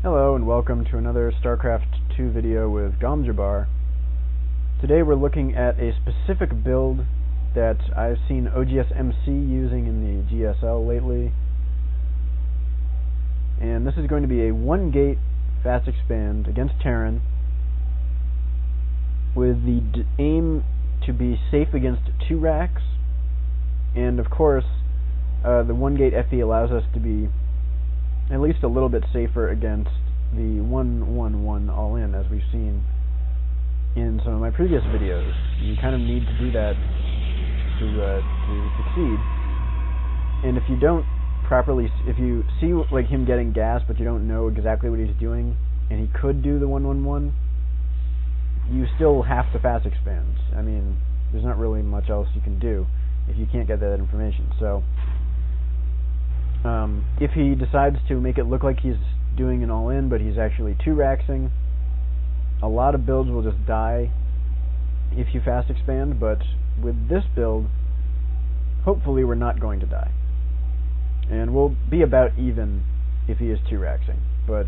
Hello and welcome to another Starcraft 2 video with oGsMC's. Today we're looking at a specific build that I've seen oGsMC using in the GSL lately. And this is going to be a 1-gate fast expand against Terran with the aim to be safe against 2 racks. And of course, the 1-gate FE allows us to be at least a little bit safer against the 1-1-1 all-in, as we've seen in some of my previous videos. You kind of need to do that to succeed. And if you don't properly, if you see like him getting gas, but you don't know exactly what he's doing, and he could do the 1-1-1, you still have to fast expand. I mean, there's not really much else you can do if you can't get that information. So if he decides to make it look like he's doing an all-in, but he's actually 2-raxing, a lot of builds will just die if you fast expand, but with this build, hopefully we're not going to die. And we'll be about even if he is 2-raxing, but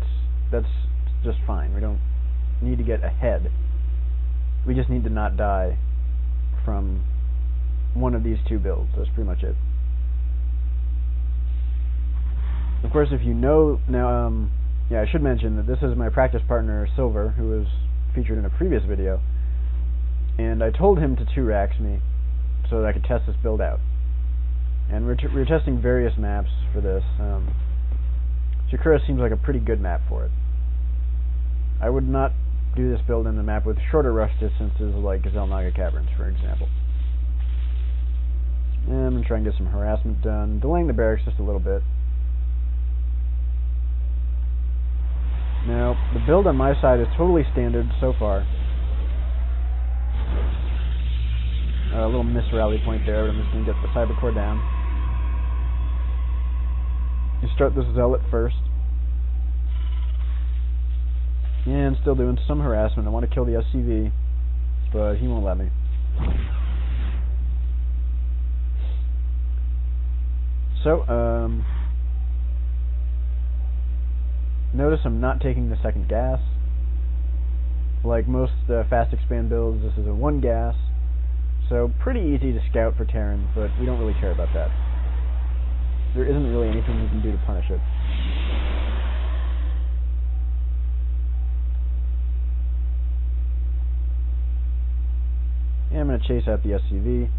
that's just fine. We don't need to get ahead. We just need to not die from one of these 2 builds. That's pretty much it. Of course, if you know now, yeah, I should mention that this is my practice partner Silver, who was featured in a previous video, and I told him to 2-rax me so that I could test this build out. And we're testing various maps for this. Shakura seems like a pretty good map for it. I would not do this build in a map with shorter rush distances like Zelnaga Caverns, for example. And I'm going to try and get some harassment done, delaying the barracks just a little bit. Now, the build on my side is totally standard so far. A little missed rally point there, but I'm just going to get the Cyber Core down. You start this Zealot first. And still doing some harassment. I want to kill the SCV, but he won't let me. So, notice I'm not taking the second gas. Like most fast expand builds, this is a 1 gas. So pretty easy to scout for Terran, but we don't really care about that. There isn't really anything we can do to punish it. And I'm going to chase out the SCV.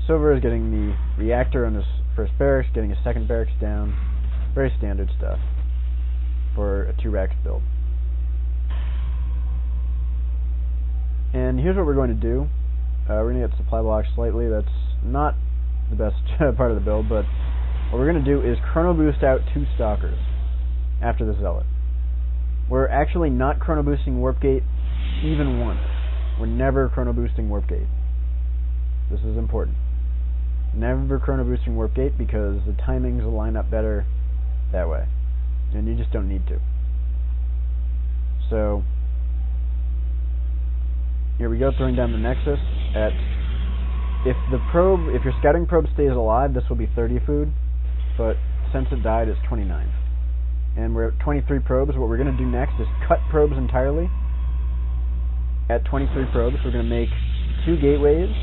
Silver is getting the reactor on his first barracks, getting his second barracks down. Very standard stuff for a 2-rack build. And here's what we're going to do. We're going to get supply blocks slightly. That's not the best part of the build, but what we're going to do is chrono boost out 2 stalkers after the Zealot. We're actually not chrono boosting Warp Gate even once. We're never chrono boosting Warp Gate. This is important. Never chrono boosting Warp Gate because the timings will line up better that way. And you just don't need to. So here we go, throwing down the Nexus at, if your scouting probe stays alive, this will be 30 food, but since it died, it's 29. And we're at 23 probes. What we're going to do next is cut probes entirely. At 23 probes, we're going to make 2 gateways.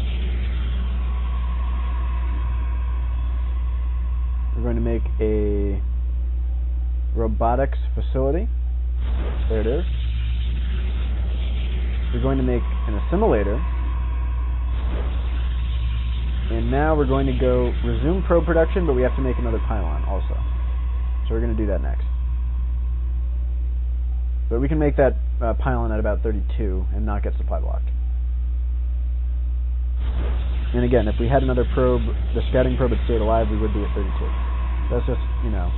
We're going to make a robotics facility. There it is. We're going to make an assimilator. And now we're going to go resume probe production, but we have to make another pylon also. So we're going to do that next. But we can make that pylon at about 32 and not get supply blocked. And again, if we had another probe, the scouting probe had stayed alive, we would be at 32. That's just, you know,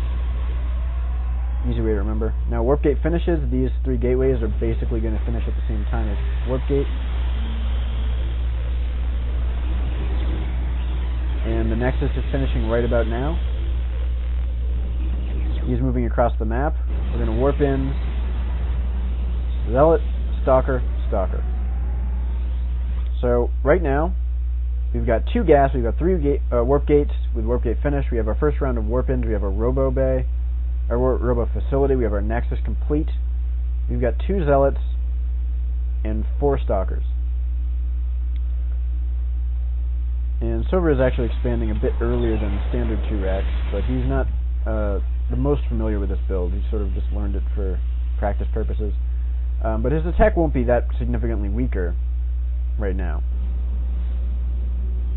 easy way to remember. Now, Warp Gate finishes. These 3 gateways are basically going to finish at the same time as Warp Gate. And the Nexus is finishing right about now. He's moving across the map. We're going to warp in Zealot, Stalker, Stalker. So, right now, we've got 2 gas, we've got 3 warp gates with Warp Gate finish. We have our first round of warp-ins, we have a Robo Bay. our robo facility. We have our nexus complete. We've got 2 zealots and 4 stalkers. And Silver is actually expanding a bit earlier than standard 2 racks, but he's not the most familiar with this build. He sort of just learned it for practice purposes. But his attack won't be that significantly weaker right now.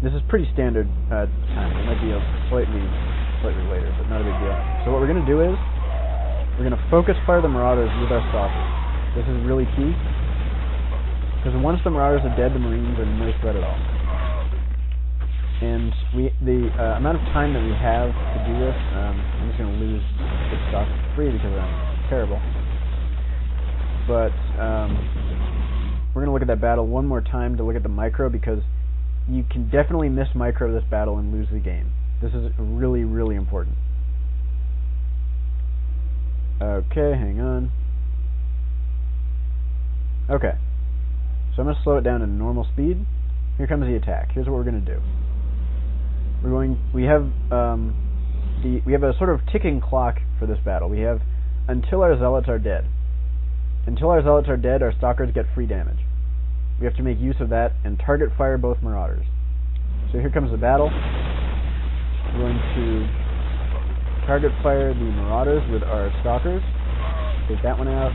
This is pretty standard time. It might be slightly later, but not a big deal. So what we're going to do is we're going to focus fire the Marauders with our Stalkers. This is really key, because once the Marauders are dead, the Marines are no threat at all. And the amount of time that we have to do this, I'm just going to lose this stock free because I'm terrible. But we're going to look at that battle one more time to look at the micro, because you can definitely miss micro this battle and lose the game. This is really, really important. Okay, hang on. Okay, so I'm going to slow it down to normal speed. Here comes the attack. Here's what we're going to do. We have a sort of ticking clock for this battle. We have until our zealots are dead. Until our zealots are dead, our stalkers get free damage. We have to make use of that and target fire both Marauders. So here comes the battle. We're going to target fire the Marauders with our stalkers. Take that one out.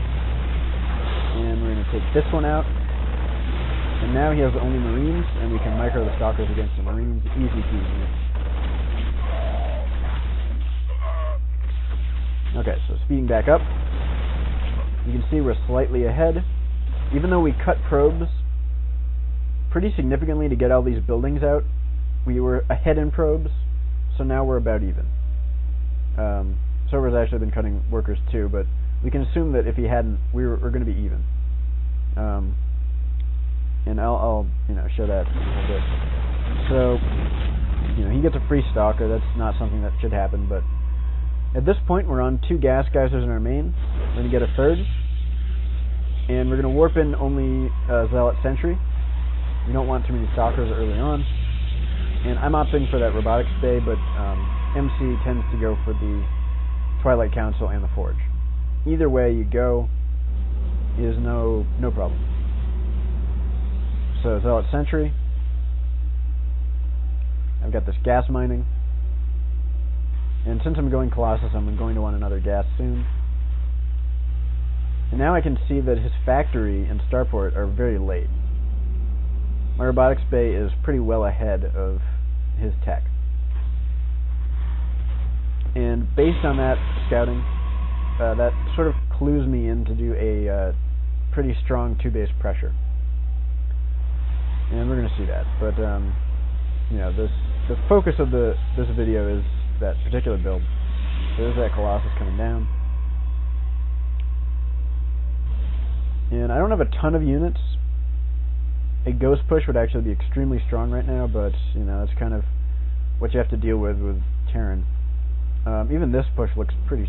And we're going to take this one out. And now he has only Marines, and we can micro the stalkers against the Marines. Easy peasy. Okay, so speeding back up. You can see we're slightly ahead. Even though we cut probes pretty significantly to get all these buildings out, we were ahead in probes, so now we're about even. Silver's actually been cutting workers too, but we can assume that if he hadn't, we're going to be even. And I'll show that in a little bit. So, he gets a free stalker. That's not something that should happen, but at this point we're on 2 gas geysers in our main. We're going to get a third, and we're going to warp in only Zealot Sentry. We don't want too many stalkers early on. And I'm opting for that robotics bay, but MC tends to go for the Twilight Council and the Forge. Either way you go is no problem. So Zealot Sentry. I've got this gas mining. And since I'm going Colossus, I'm going to want another gas soon. And now I can see that his factory and starport are very late. My robotics bay is pretty well ahead of his tech. And based on that scouting, that sort of clues me in to do a pretty strong 2-base pressure. And we're going to see that. But, the focus of this video is that particular build. So there's that Colossus coming down. And I don't have a ton of units. A ghost push would actually be extremely strong right now, but, that's kind of what you have to deal with Terran. Even this push looks pretty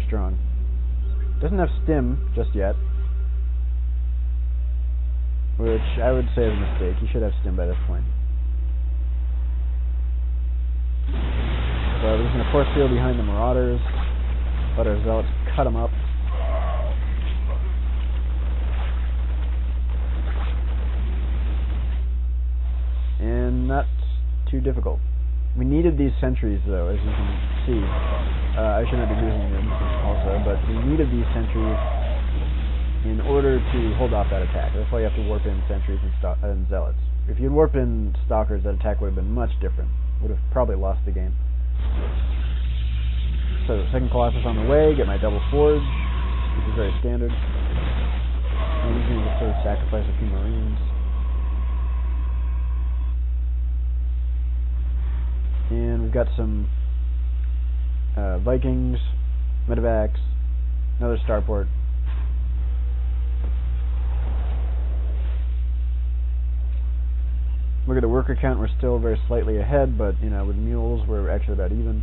strong. Doesn't have stim just yet, which I would say is a mistake. He should have stim by this point. So we're just going to force field behind the Marauders, let our Zealots cut them up. And not too difficult. We needed these sentries, though, as you can see. I should not be losing them also, but we needed these sentries in order to hold off that attack. That's why you have to warp in sentries and zealots. If you'd warp in stalkers, that attack would have been much different. Would have probably lost the game. So, second Colossus on the way, get my double forge, which is very standard. I'm just going to sort of sacrifice a few Marines. And we've got some Vikings, medevacs, another starport. Look at the worker count, we're still very slightly ahead, but with mules we're actually about even.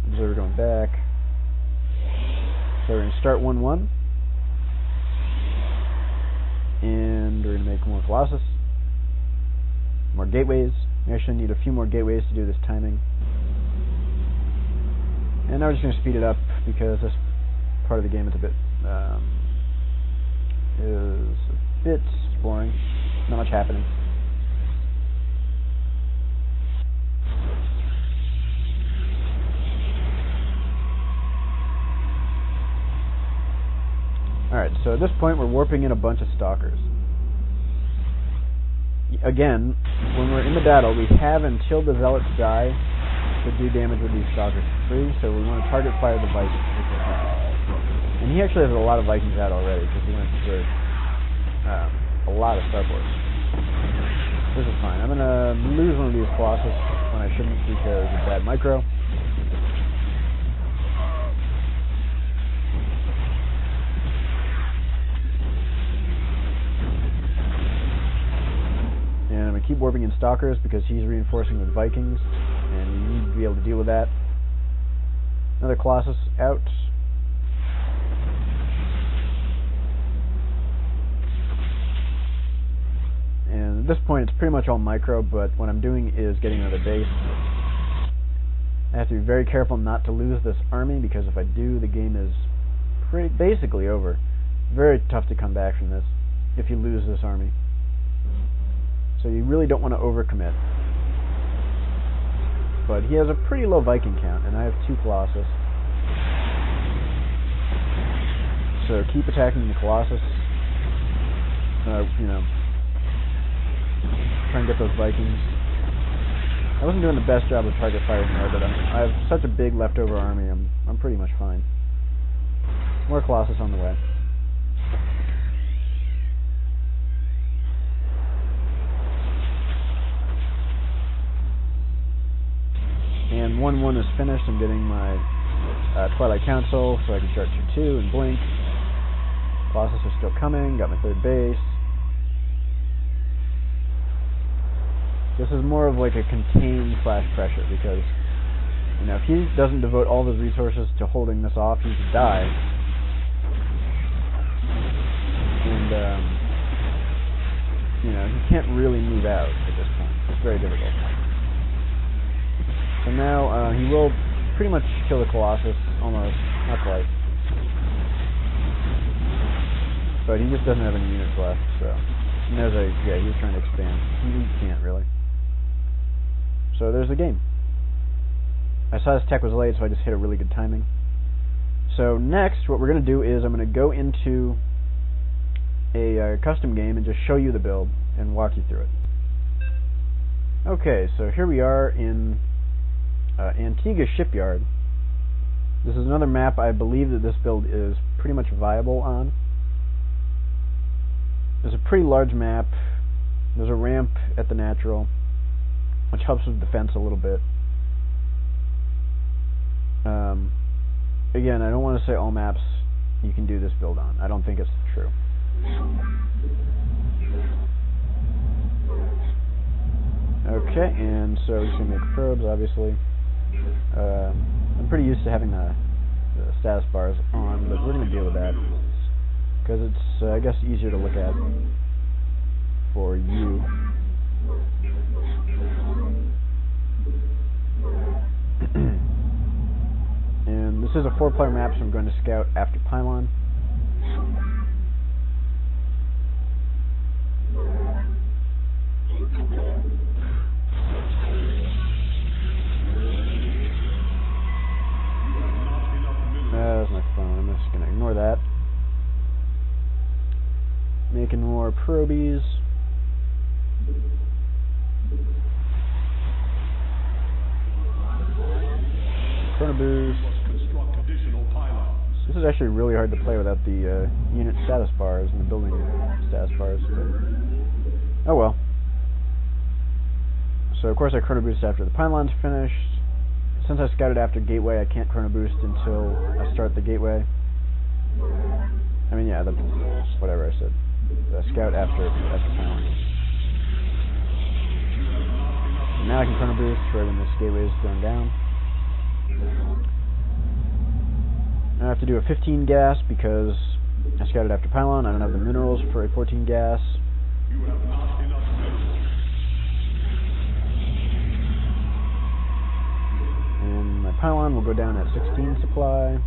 Observer going back. So we're going to start 1-1. And we're going to make more Colossus, more gateways. We actually need a few more gateways to do this timing. And now we're just going to speed it up because this part of the game is a bit boring. Not much happening. Alright, so at this point we're warping in a bunch of stalkers. Again, when we're in the battle, we have until the zealots die to do damage with these stalkers for free, so we want to target fire the Vikings if we can. And he actually has a lot of Vikings out already, because he went for a lot of Starport. This is fine. I'm going to lose one of these Colossus when I shouldn't because of bad micro. And I'm going to keep warping in Stalkers because he's reinforcing with Vikings, and you need to be able to deal with that. Another Colossus out. And at this point it's pretty much all micro, but what I'm doing is getting another base. I have to be very careful not to lose this army, because if I do, the game is basically over. Very tough to come back from this if you lose this army. So you really don't want to overcommit. But he has a pretty low Viking count, and I have 2 Colossus. So keep attacking the Colossus. Try and get those Vikings. I wasn't doing the best job of target firing there, but I have such a big leftover army, I'm pretty much fine. More Colossus on the way. And 1-1 is finished. I'm getting my Twilight Council, so I can start 2-2 and blink. Colossus are still coming. Got my 3rd base. This is more of like a contained /pressure, because if he doesn't devote all of his resources to holding this off, he could die. And he can't really move out at this point. It's very difficult. So now he will pretty much kill the Colossus, almost, not quite. But he just doesn't have any units left, so. And there's he's trying to expand. He can't really. So there's the game. I saw his tech was late, so I just hit a really good timing. So next, what we're going to do is I'm going to go into a custom game and just show you the build and walk you through it. Okay, so here we are in Antigua Shipyard. This is another map I believe that this build is pretty much viable on. There's a pretty large map. There's a ramp at the natural, which helps with defense a little bit. Again, I don't want to say all maps you can do this build on. I don't think it's true. Okay, and so we're just going to make probes, obviously. I'm pretty used to having the status bars on, but we're going to deal with that, because it's, I guess, easier to look at for you. And this is a 4-player map, so I'm going to scout after Pylon. That's my phone. I'm just going to ignore that. Making more probies. Chrono Boost. This is actually really hard to play without the unit status bars and the building status bars. But oh well. So of course I Chrono Boost after the pylon's finished. Since I scouted after Gateway, I can't Chrono Boost until I start the Gateway. I mean, yeah, whatever I said. The scout after pylon. Now I can Chrono Boost right when this Gateway is thrown down. I have to do a 15 gas because I scouted after pylon. I don't have the minerals for a 14 gas. pylon will go down at 16 supply.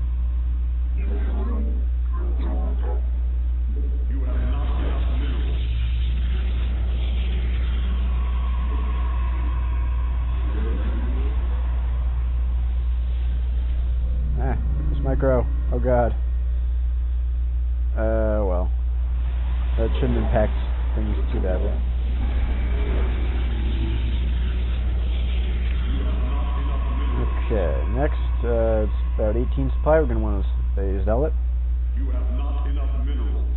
This micro. Oh god. Well. That shouldn't impact things too badly. Okay, next, it's about 18 supply. We're going to want a zealot. You have not enough minerals.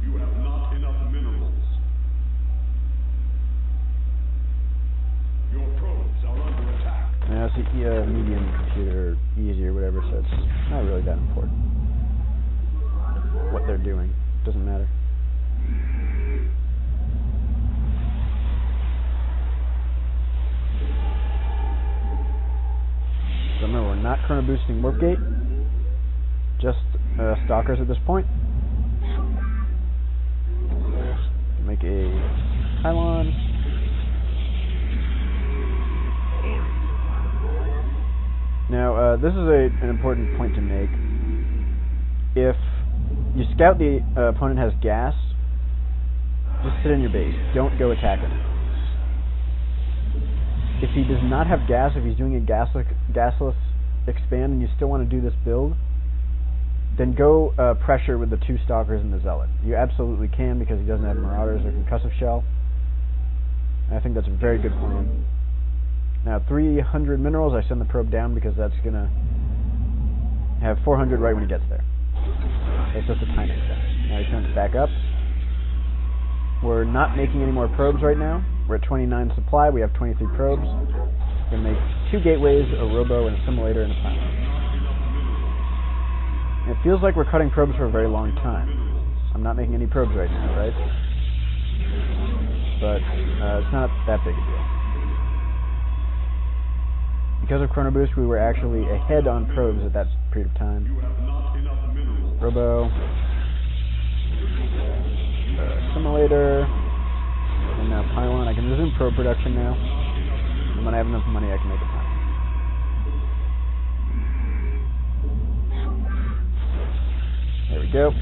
You have not enough minerals. Your probes are under attack. Now it's a medium computer, easy or whatever, so it's not really that important. What they're doing doesn't matter. So remember, we're not chrono boosting warp gate, just stalkers at this point. Make a pylon. Now, this is an important point to make. If you scout the opponent has gas, just sit in your base. Don't go attack him. If he does not have gas, if he's doing a gasless expand and you still want to do this build, then go pressure with the 2 stalkers and the zealot. You absolutely can, because he doesn't have marauders or concussive shell. And I think that's a very good plan. Now 300 minerals, I send the probe down because that's going to have 400 right when he gets there. It's just a timing thing. Now he turns back up. We're not making any more probes right now. We're at 29 supply, we have 23 probes. We're going to make 2 gateways, a robo, and a simulator, and a pylon. And it feels like we're cutting probes for a very long time. I'm not making any probes right now, right? But it's not that big a deal. Because of Chrono Boost, we were actually ahead on probes at that period of time. Robo, simulator, and now pylon. I can resume probe production now. And when I have enough money, I can make a pylon. There we go.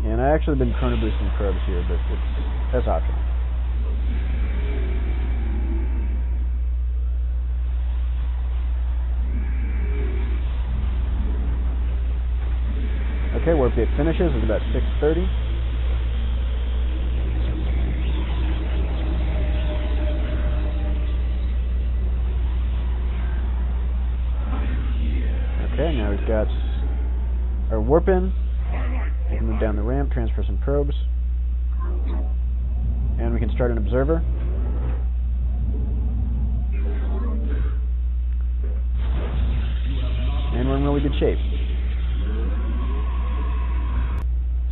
And I actually been chrono boosting probes here, but that's optional. Okay, warp gate finishes at about 6:30. Okay, now we've got our warp in. We can move down the ramp, transfer some probes, and we can start an observer. And we're in really good shape.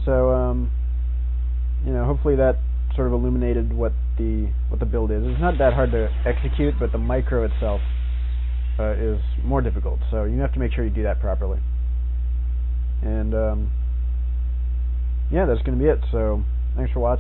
So, you know, hopefully that sort of illuminated what the build is. It's not that hard to execute, but the micro itself is more difficult. So you have to make sure you do that properly. And yeah, that's going to be it. So thanks for watching.